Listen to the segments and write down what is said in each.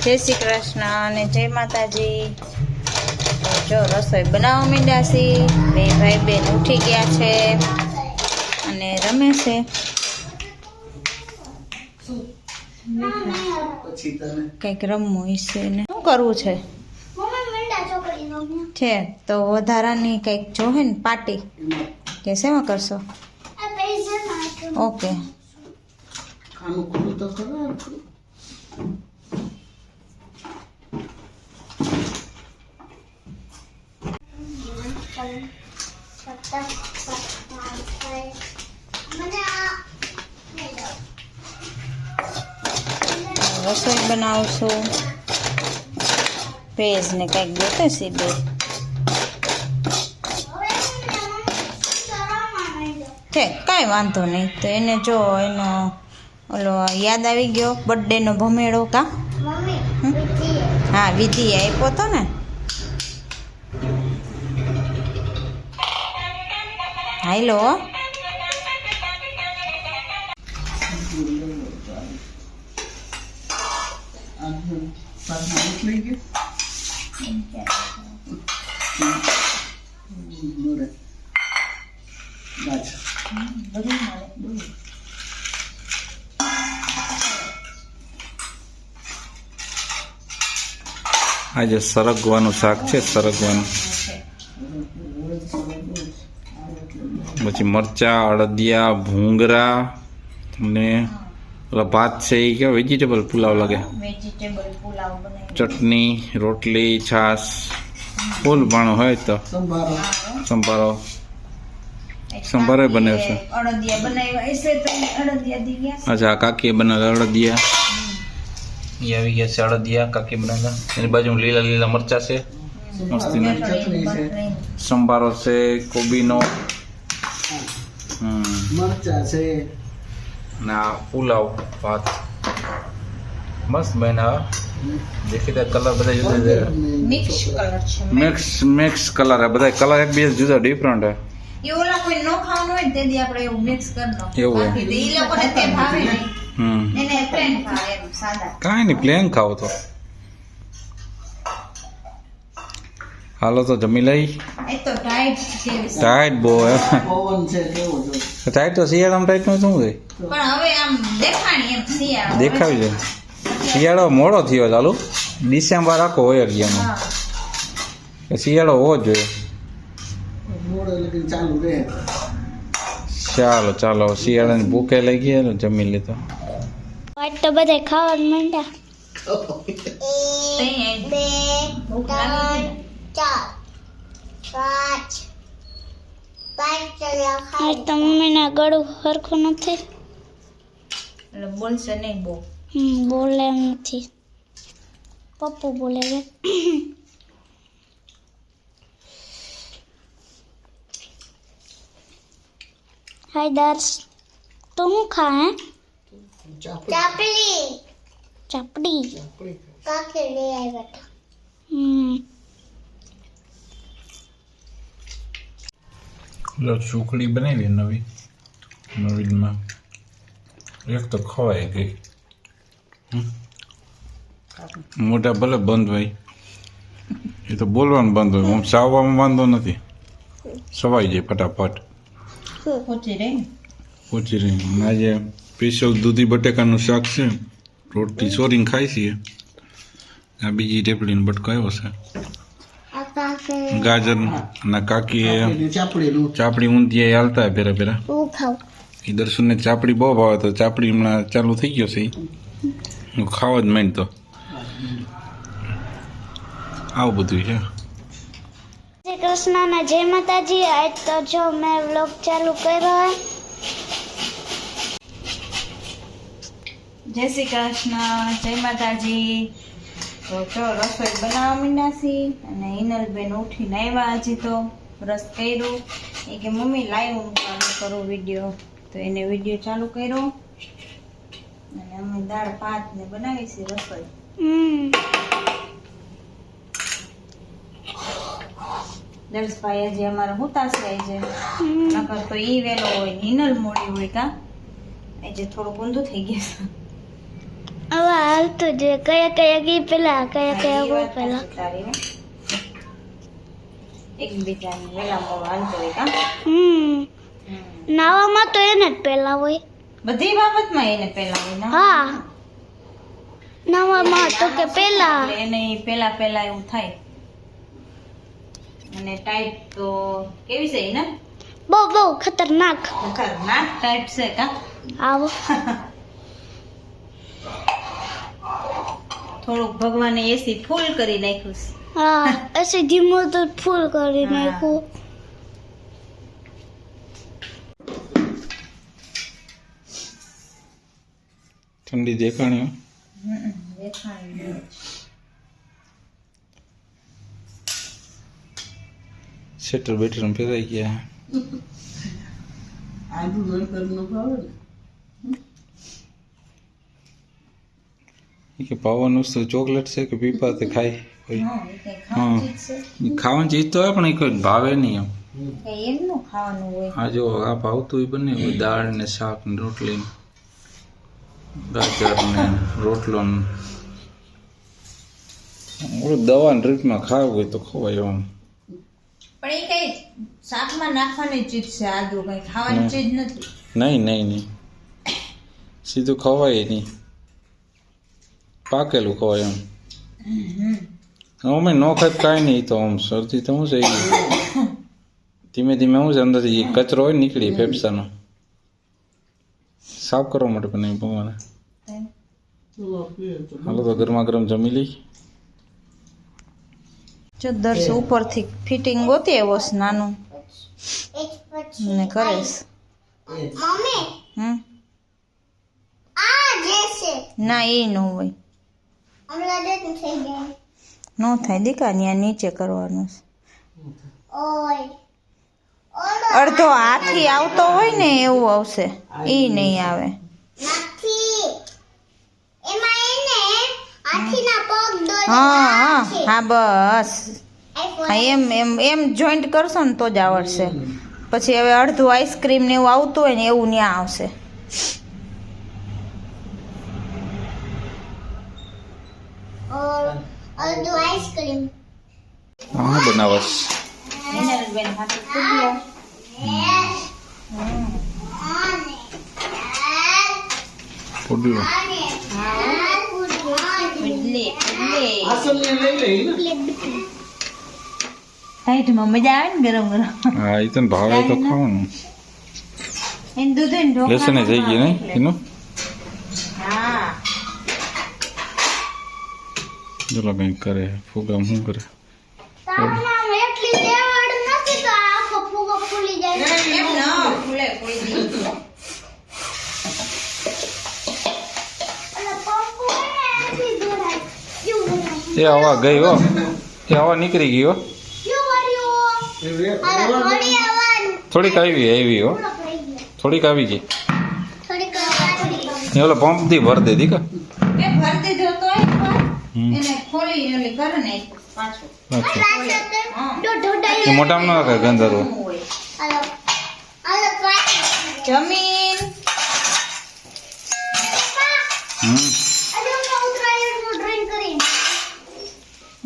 જય શ્રી કૃષ્ણ અને જય માતાજી। જો રસોઈ બનાવવા માંડ્યા છીએ, બે ભાઈ બેન ઉઠી ગયા છે અને રમે છે। કંઈક રમવું છે ને શું કરવું છે તો વધારાની કંઈક જોહે ને પાર્ટી કે શેમાં કરશો? ઓકે રસોઈ બનાવશું, ભેજ ને કંઈક જોતે છે બે છે, કાંઈ વાંધો નહીં। તો એને જો એનો ઓલો યાદ આવી ગયો બર્થડે નો ભમેડો કા? હા, વિધિ આપ્યો તો ને। હાલો આજે સરગવાનું શાક છે, સરગવાનું, પછી મરચા, અડદિયા, ભૂંગરા અને ઓલા ભાત છે એ કેવા વેજીટેબલ પુલાવ લાગે, વેજીટેબલ પુલાવ બનાવ્યો, ચટણી, રોટલી, છાશ, ફૂલ ભાણું હોય તો સંભારો, સંભારો બનાવ્યો છે। અડદિયા બનાવ્યા હશે તો અડદિયા દી ગયા। અચ્છા, કાકીએ બનાવેલા અડદિયા, એ આવી ગયા છે અડદિયા કાકી બનાવેલા। એની બાજુ લીલા લીલા મરચા છે મસ્તીના, સંભારો છે કોબીનો, મરચા છે ના પુલાવ ભાત મસ્ત બન્યા। દેખીતા કલર બધા જુદા જુદા, મિક્સ કલર છે, મિક્સ કલર હે, બધા કલર એક બીજા જુદા ડિફરન્ટ હે। એ ઓલા કોઈ નો ખાવાનું હોય ને તે દી આપણે એવું મિક્સ કરી દો, એવું હે? બાકી તો ઈ લોકોને તે ભાવે નહીં, એને પ્લેન ભાવે એમ સાદા। કાંઈ નહીં, પ્લેન ખાવ તો હાલો તો જમી લઈ। એ તો ટાઈટ જેવી છે, ટાઈટ બહુ હે, પવન છે કેવો જો ટાઈટ તો શિયાળામાં ટાઈટ નું શું થાય, પણ હવે આમ દેખાણી એમ શિયાળો દેખાવી જાય। શિયાળો મોડો થયો ચાલુ, ડિસેમ્બર આખો હોય ગયા, હા, શિયાળો હોવો જ જોઈએ। મોડે લગી ચાલુ રહે। ચાલો ચાલો, શિયાળાની ભૂખે લઈ ગયા ને જમી લીધો। આજ તો બધા ખાવા માંડ્યા। ભૂખ લાગી આજ તો મમ્મીના ગળું સરખું નથી, એટલે બોલશે નહીં બહુ। બોલે એમ નથી, પપ્પુ બોલે છે। હાય દર્શ, તું શું ખા હે? ચાપડી કાકી લઈ આવ્યા। સુખડી બનાવી નવી નવીનમાં, એક તો ખવાય ગઈ, મોટા ભલે બંધ હોય, એ તો બોલવાનું બંધ હોય, આમ ચાવવામાં વાંધો નથી, સવાઈ જાય ફટાફટ પહોંચી રહી ને। પહોંચી રહી। આજે સ્પેશિયલ દૂધી બટેકાનું શાક છે, રોટલી ચોરીને ખાઈ છીએ, આ બીજી ઢેપલીનો બટકો આવ્યો છે, ગાજર ના કાકીએ ચાપડી ઊંધી હાલતા પેરા પેરા, એ દર્શનને ચાપડી બહુ ભાવે તો ચાપડી હમણાં ચાલુ થઈ ગયો છે, હું ખાવા જ માંડ તો આવું બધું છે। શ્રી કૃષ્ણ ને જય માતાજી। આજ તો જો મેં વ્લોગ ચાલુ કર્યો હે। જય શ્રી કૃષ્ણ, જય માતાજી। તો જો રસોઈ બનાવવા માંડ્યા છીએ અને હિનલબેન ઉઠીને આવ્યા, હજી તો બ્રશ કર્યું, એ કે મમ્મી લાઈવ હું ચાલુ કરું વિડીયો, તો એને વિડીયો ચાલુ કર્યો અને અમે દાળ ભાત ને બનાવી છે રસોઈ। દર્શભાઈ હજી અમારે હુતા છે, આજે નકર તો ઈ વેલો હોય, હિનલ મોડી હોય કા, આજે થોડું ઊંધું થઈ ગયું છે। હવે હાલતું જ હોય. કયા ગી પેલા કયા હું પેલા. એકબીજાની વેલા મોડું હાલતું હોય કા નાવામાં તો એને જ પેલા હોય. બધી બાબતમાં એને પેલા હોય ને હા નાવામાં તો કે પેલા. એટલે એને પેલા એવું થાય. અને ટાઈપ તો કેવી છે ને બહુ ખતરનાક. ખતરનાક ટાઈપ છે કા આવો થોડુંક ભગવાને એસી ફૂલ કરી નાખ્યું છે. હા એસી ધીમો તો ફૂલ કરી નાખું. ઠંડી દેખાણી સ્વેટર બેટર પહેરાઈ ગયા. આદુ નળતરનું ભાવે ને કે પાવાનું વસ્તુ ચોકલેટ છે કે પીપાતે ખાય કોઈ. હા ખાવાની ચીજ તો હોય પણ એ કોઈ ભાવે નહીં એમ. એમનું ખાવાનું હોય. આ જો આ ભાવતું એ બને હોય દાળ ને શાક ને રોટલી ને ગાજર ને રોટલો ને ઓલું દવા ને રીતમાં ખાવું હોય તો ખવાય એમ. પણ એ કઈ શાકમાં નાખવાની ચીજ છે આદુ, કઈ ખાવાની ચીજ નથી. નહીં સીધું ખવાય નહીં, પાકેલું ખવાય એમ. અમે ન ખાય કાંઈ નહીં તો આમ શરદી તો શું છે ધીમે ધીમે શું છે અંદરથી કચરો હોય નીકળી ફેફસાનો સાફ કરવા માટે પણ નહીં ભગવાને. હાલો તો ગરમા ગરમ જમી લઈ. જો દર્શ ઉપરથી ફિટિંગ ગોતી એવો છે નાનું ને કરે છે. મમ્મી આ જે છે ના એ ન હોય, હમણાં દેખ થઈ જાય. ન થાય દીકા, ત્યાં નીચે કરવાનું છે. ઓય અડધો હાથી આવતો હોય ને એવું આવશે, એ નહીં આવે. નથી એમાં એને હાથીના પગ દોરી હા બસ હા એમ જોઈન્ટ કરશો ને તો જ આવડશે. પછી હવે અડધું આઈસ્ક્રીમ ને એવું આવતું હોય ને એવું ત્યાં આવશે. અડધું આઈસ્ક્રીમ. હા બનાવસ બેન હાથે પૂછ્યો. પુડલો આસનને લઈ લઈ ને સાઈડમાં મજા આવે ને ગરમ ગરમ. હા એ તને ભાવે તો ખાવાનું. એને દૂધ ને ઢોકળા લેસને થઈ ગઈ નહીં એનું. હા ચલો કંઈક કરે ફુગામ શું કરે. તાપમાન એટલી દેવાડ નથી તો આખો ફૂગો ફૂલી જાય. એમ ન ફૂલે કોઈ દી. અને પંપુ ને આખી દોરાય. એ હવા ગઈ હો, એ હવા નીકળી ગઈ હો. થોડીક આવી હો, થોડીક આવી ગઈ. એ ઓલો પંપ થી ભર દે દીકા. એ ભર દીધો તો એને ખોલી ઓલી કરે ને પાછું. એ મોટામાં ના રાખે ગંદરો. જમીન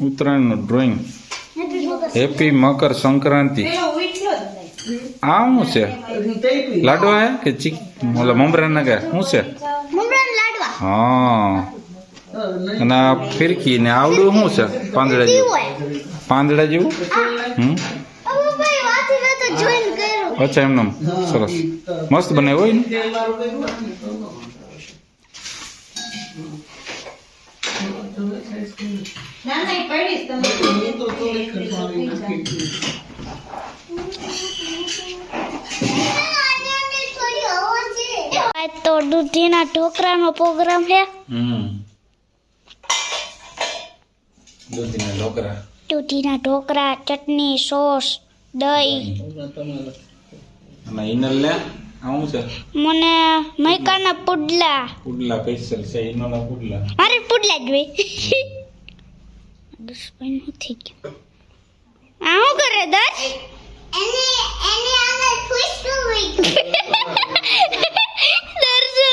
ઉત્તરાયણ નું ડ્રોઈંગ. હેપી મકર સંક્રાંતિ. પેલો ઉઠ્યો જ નહીં. આ શું છે? લાડવા હે કે ચીક ઓલા મમરા ના કે શું છે? હા અને આ ફિરકી ને આવડું શું છે? પાંદડા જેવું. પાંદડા જેવું. અચ્છા એમને સરસ મસ્ત બનાવ્યું હોય ને. ના ના પડીશ તમે આજ તો દૂધીના ઢોકળાનો પ્રોગ્રામ છે. દૂધીના ઢોકળા. દૂધીના ઢોકળા, ચટણી, સોસ, દહીં. અને ઈનલ લે આવું છે. મને મૈકાના પુડલા. પુડલા સ્પેશિયલ છે ઈનોના પુડલા. મારે પુડલા જ હોય. દુશ્મન નથી ગયો. આ શું કરે દસ? એની આગળ ટ્વિસ્ટ હોય. દર્શો